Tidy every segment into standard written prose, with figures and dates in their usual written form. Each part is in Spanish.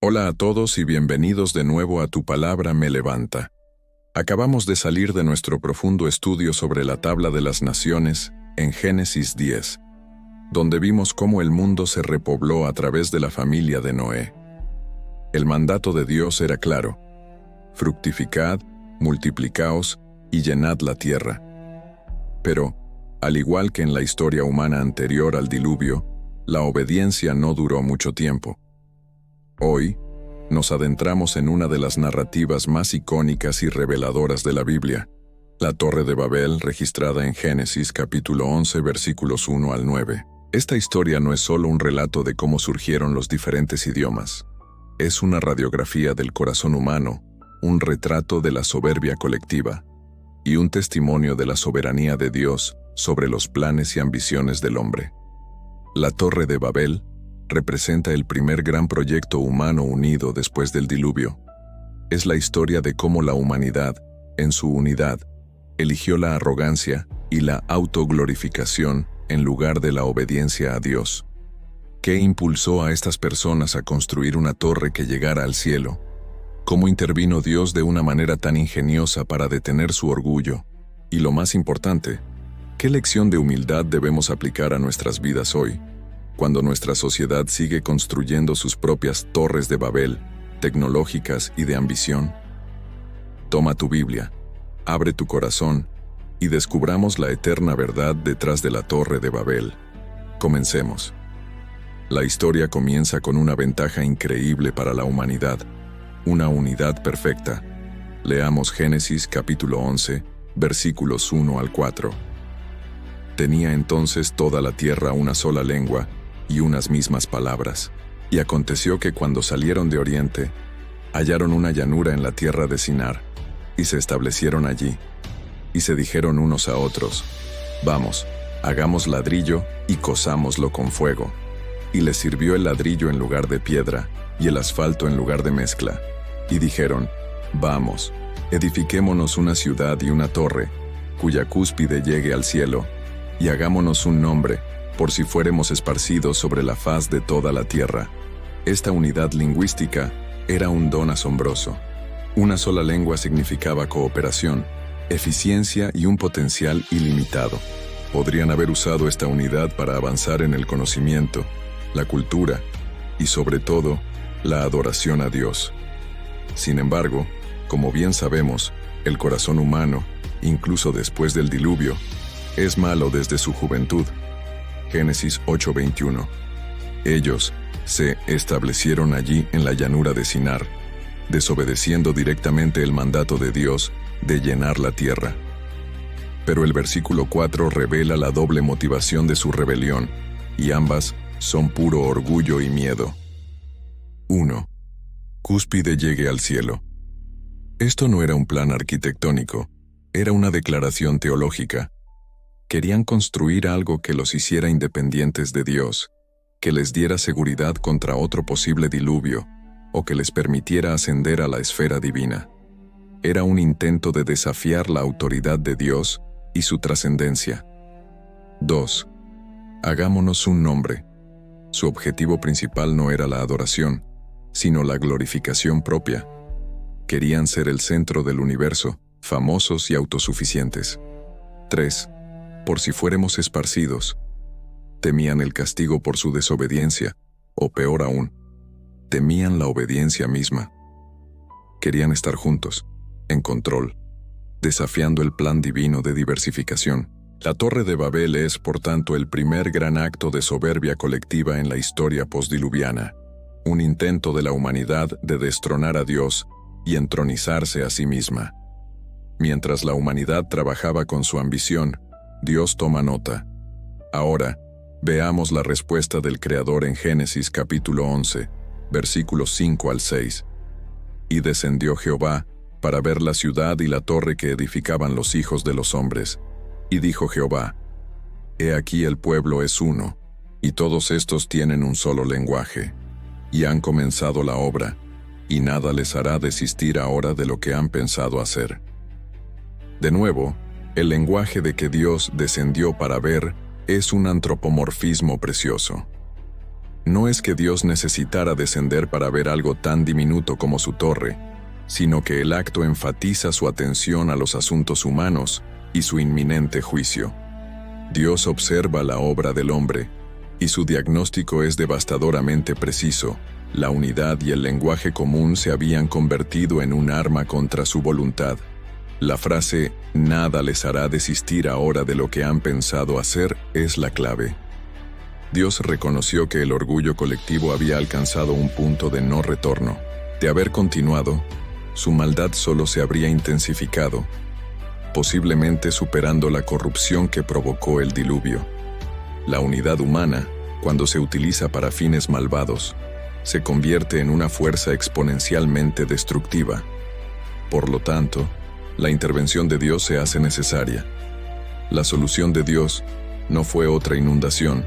Hola a todos y bienvenidos de nuevo a Tu Palabra Me Levanta. Acabamos de salir de nuestro profundo estudio sobre la tabla de las naciones en Génesis 10, donde vimos cómo el mundo se repobló a través de la familia de Noé. El mandato de Dios era claro: fructificad, multiplicaos y llenad la tierra. Pero, al igual que en la historia humana anterior al diluvio, la obediencia no duró mucho tiempo. Hoy, nos adentramos en una de las narrativas más icónicas y reveladoras de la Biblia, la Torre de Babel, registrada en Génesis capítulo 11 versículos 1 al 9. Esta historia no es solo un relato de cómo surgieron los diferentes idiomas. Es una radiografía del corazón humano, un retrato de la soberbia colectiva y un testimonio de la soberanía de Dios sobre los planes y ambiciones del hombre. La Torre de Babel representa el primer gran proyecto humano unido después del diluvio. Es la historia de cómo la humanidad, en su unidad, eligió la arrogancia y la autoglorificación en lugar de la obediencia a Dios. ¿Qué impulsó a estas personas a construir una torre que llegara al cielo? ¿Cómo intervino Dios de una manera tan ingeniosa para detener su orgullo? Y lo más importante, ¿qué lección de humildad debemos aplicar a nuestras vidas hoy, cuando nuestra sociedad sigue construyendo sus propias torres de Babel, tecnológicas y de ambición? Toma tu Biblia, abre tu corazón y descubramos la eterna verdad detrás de la Torre de Babel. Comencemos. La historia comienza con una ventaja increíble para la humanidad, una unidad perfecta. Leamos Génesis capítulo 11, versículos 1 al 4. Tenía entonces toda la tierra una sola lengua y unas mismas palabras. Y aconteció que cuando salieron de oriente, hallaron una llanura en la tierra de Sinar, y se establecieron allí. Y se dijeron unos a otros: vamos, hagamos ladrillo y cozámoslo con fuego. Y les sirvió el ladrillo en lugar de piedra, y el asfalto en lugar de mezcla. Y dijeron: vamos, edifiquémonos una ciudad y una torre, cuya cúspide llegue al cielo, y hagámonos un nombre, por si fuéremos esparcidos sobre la faz de toda la tierra. Esta unidad lingüística era un don asombroso. Una sola lengua significaba cooperación, eficiencia y un potencial ilimitado. Podrían haber usado esta unidad para avanzar en el conocimiento, la cultura y, sobre todo, la adoración a Dios. Sin embargo, como bien sabemos, el corazón humano, incluso después del diluvio, es malo desde su juventud. Génesis 8:21. Ellos se establecieron allí en la llanura de Sinar, desobedeciendo directamente el mandato de Dios de llenar la tierra. Pero el versículo 4 revela la doble motivación de su rebelión, y ambas son puro orgullo y miedo. 1. Cúspide llegue al cielo. Esto no era un plan arquitectónico, era una declaración teológica. Querían construir algo que los hiciera independientes de Dios, que les diera seguridad contra otro posible diluvio, o que les permitiera ascender a la esfera divina. Era un intento de desafiar la autoridad de Dios y su trascendencia. 2. Hagámonos un nombre. Su objetivo principal no era la adoración, sino la glorificación propia. Querían ser el centro del universo, famosos y autosuficientes. 3. Por si fuéramos esparcidos. Temían el castigo por su desobediencia, o peor aún, temían la obediencia misma. Querían estar juntos, en control, desafiando el plan divino de diversificación. La Torre de Babel es, por tanto, el primer gran acto de soberbia colectiva en la historia postdiluviana, un intento de la humanidad de destronar a Dios y entronizarse a sí misma. Mientras la humanidad trabajaba con su ambición, Dios toma nota. Ahora, veamos la respuesta del Creador en Génesis capítulo 11, versículos 5 al 6. Y descendió Jehová para ver la ciudad y la torre que edificaban los hijos de los hombres. Y dijo Jehová: He aquí el pueblo es uno, y todos estos tienen un solo lenguaje, y han comenzado la obra, y nada les hará desistir ahora de lo que han pensado hacer. De nuevo, el lenguaje de que Dios descendió para ver es un antropomorfismo precioso. No es que Dios necesitara descender para ver algo tan diminuto como su torre, sino que el acto enfatiza su atención a los asuntos humanos y su inminente juicio. Dios observa la obra del hombre, y su diagnóstico es devastadoramente preciso. La unidad y el lenguaje común se habían convertido en un arma contra su voluntad. La frase «nada les hará desistir ahora de lo que han pensado hacer» es la clave. Dios reconoció que el orgullo colectivo había alcanzado un punto de no retorno. De haber continuado, su maldad solo se habría intensificado, posiblemente superando la corrupción que provocó el diluvio. La unidad humana, cuando se utiliza para fines malvados, se convierte en una fuerza exponencialmente destructiva. Por lo tanto, la intervención de Dios se hace necesaria. La solución de Dios no fue otra inundación,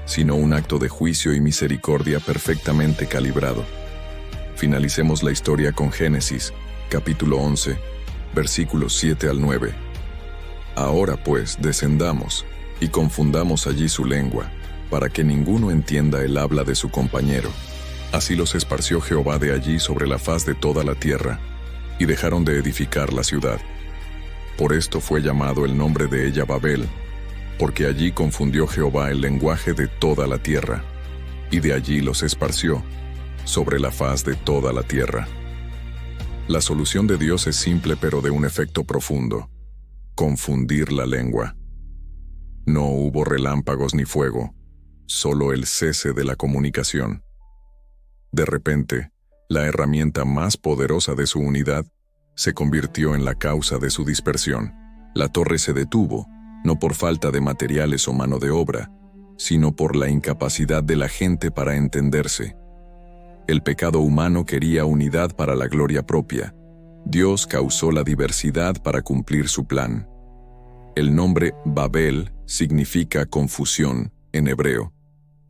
sino un acto de juicio y misericordia perfectamente calibrado. Finalicemos la historia con Génesis, capítulo 11, versículos 7 al 9. Ahora pues, descendamos, y confundamos allí su lengua, para que ninguno entienda el habla de su compañero. Así los esparció Jehová de allí sobre la faz de toda la tierra, y dejaron de edificar la ciudad. Por esto fue llamado el nombre de ella Babel, porque allí confundió Jehová el lenguaje de toda la tierra, y de allí los esparció sobre la faz de toda la tierra. La solución de Dios es simple pero de un efecto profundo: confundir la lengua. No hubo relámpagos ni fuego, solo el cese de la comunicación. De repente, la herramienta más poderosa de su unidad se convirtió en la causa de su dispersión. La torre se detuvo, no por falta de materiales o mano de obra, sino por la incapacidad de la gente para entenderse. El pecado humano quería unidad para la gloria propia. Dios causó la diversidad para cumplir su plan. El nombre Babel significa confusión en hebreo,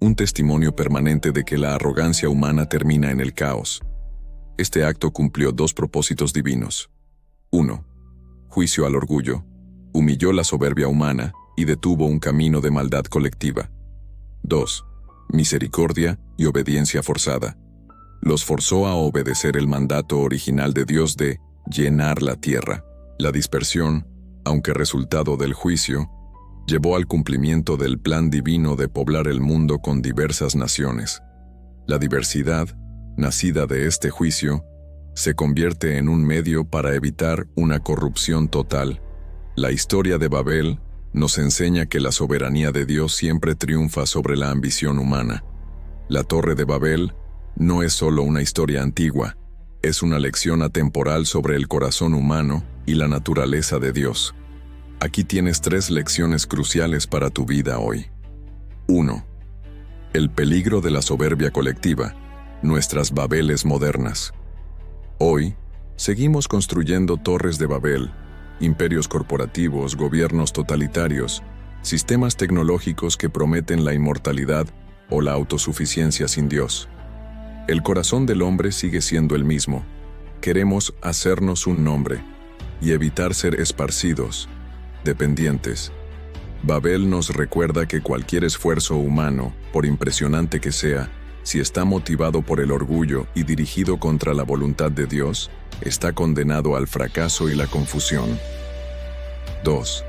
un testimonio permanente de que la arrogancia humana termina en el caos. Este acto cumplió dos propósitos divinos. 1. Juicio al orgullo. Humilló la soberbia humana y detuvo un camino de maldad colectiva. 2. Misericordia y obediencia forzada. Los forzó a obedecer el mandato original de Dios de llenar la tierra. La dispersión, aunque resultado del juicio, llevó al cumplimiento del plan divino de poblar el mundo con diversas naciones. La diversidad, nacida de este juicio, se convierte en un medio para evitar una corrupción total. La historia de Babel nos enseña que la soberanía de Dios siempre triunfa sobre la ambición humana. La Torre de Babel no es solo una historia antigua, es una lección atemporal sobre el corazón humano y la naturaleza de Dios. Aquí tienes 3 lecciones cruciales para tu vida hoy. 1. El peligro de la soberbia colectiva, nuestras Babeles modernas. Hoy, seguimos construyendo torres de Babel, imperios corporativos, gobiernos totalitarios, sistemas tecnológicos que prometen la inmortalidad o la autosuficiencia sin Dios. El corazón del hombre sigue siendo el mismo. Queremos hacernos un nombre y evitar ser esparcidos, dependientes. Babel nos recuerda que cualquier esfuerzo humano, por impresionante que sea, si está motivado por el orgullo y dirigido contra la voluntad de Dios, está condenado al fracaso y la confusión. 2.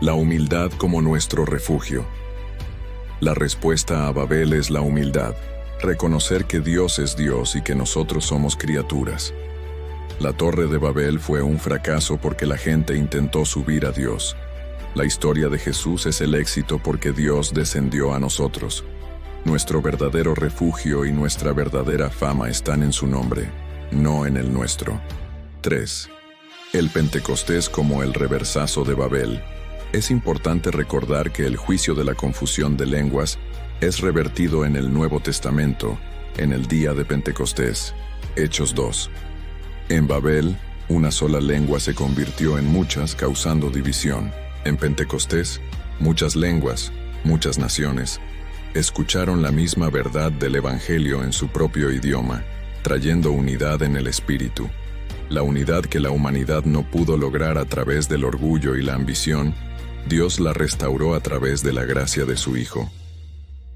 La humildad como nuestro refugio. La respuesta a Babel es la humildad, reconocer que Dios es Dios y que nosotros somos criaturas. La Torre de Babel fue un fracaso porque la gente intentó subir a Dios. La historia de Jesús es el éxito porque Dios descendió a nosotros. Nuestro verdadero refugio y nuestra verdadera fama están en su nombre, no en el nuestro. 3. El Pentecostés como el reversazo de Babel. Es importante recordar que el juicio de la confusión de lenguas es revertido en el Nuevo Testamento, en el día de Pentecostés. Hechos 2. En Babel, una sola lengua se convirtió en muchas, causando división. En Pentecostés, muchas lenguas, muchas naciones, escucharon la misma verdad del Evangelio en su propio idioma, trayendo unidad en el espíritu. La unidad que la humanidad no pudo lograr a través del orgullo y la ambición, Dios la restauró a través de la gracia de su Hijo.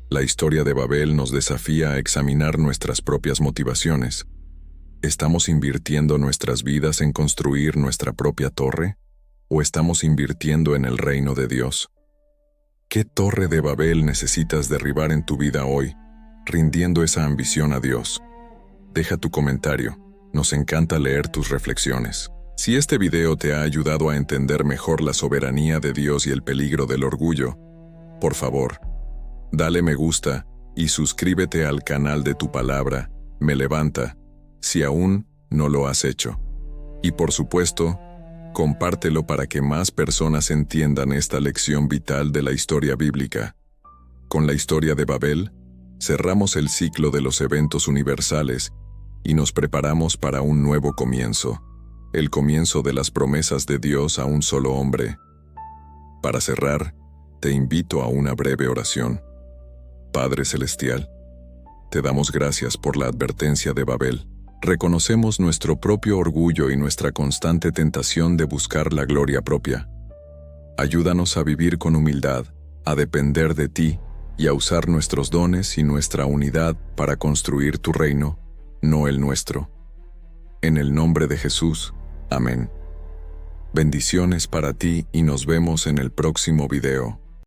La historia de Babel nos desafía a examinar nuestras propias motivaciones. ¿Estamos invirtiendo nuestras vidas en construir nuestra propia torre? ¿O estamos invirtiendo en el reino de Dios? ¿Qué torre de Babel necesitas derribar en tu vida hoy, rindiendo esa ambición a Dios? Deja tu comentario, nos encanta leer tus reflexiones. Si este video te ha ayudado a entender mejor la soberanía de Dios y el peligro del orgullo, por favor, dale me gusta y suscríbete al canal de Tu Palabra Me Levanta, si aún no lo has hecho. Y por supuesto, compártelo para que más personas entiendan esta lección vital de la historia bíblica. Con la historia de Babel, cerramos el ciclo de los eventos universales y nos preparamos para un nuevo comienzo, el comienzo de las promesas de Dios a un solo hombre. Para cerrar, te invito a una breve oración. Padre Celestial, te damos gracias por la advertencia de Babel. Reconocemos nuestro propio orgullo y nuestra constante tentación de buscar la gloria propia. Ayúdanos a vivir con humildad, a depender de ti y a usar nuestros dones y nuestra unidad para construir tu reino, no el nuestro. En el nombre de Jesús, amén. Bendiciones para ti y nos vemos en el próximo video.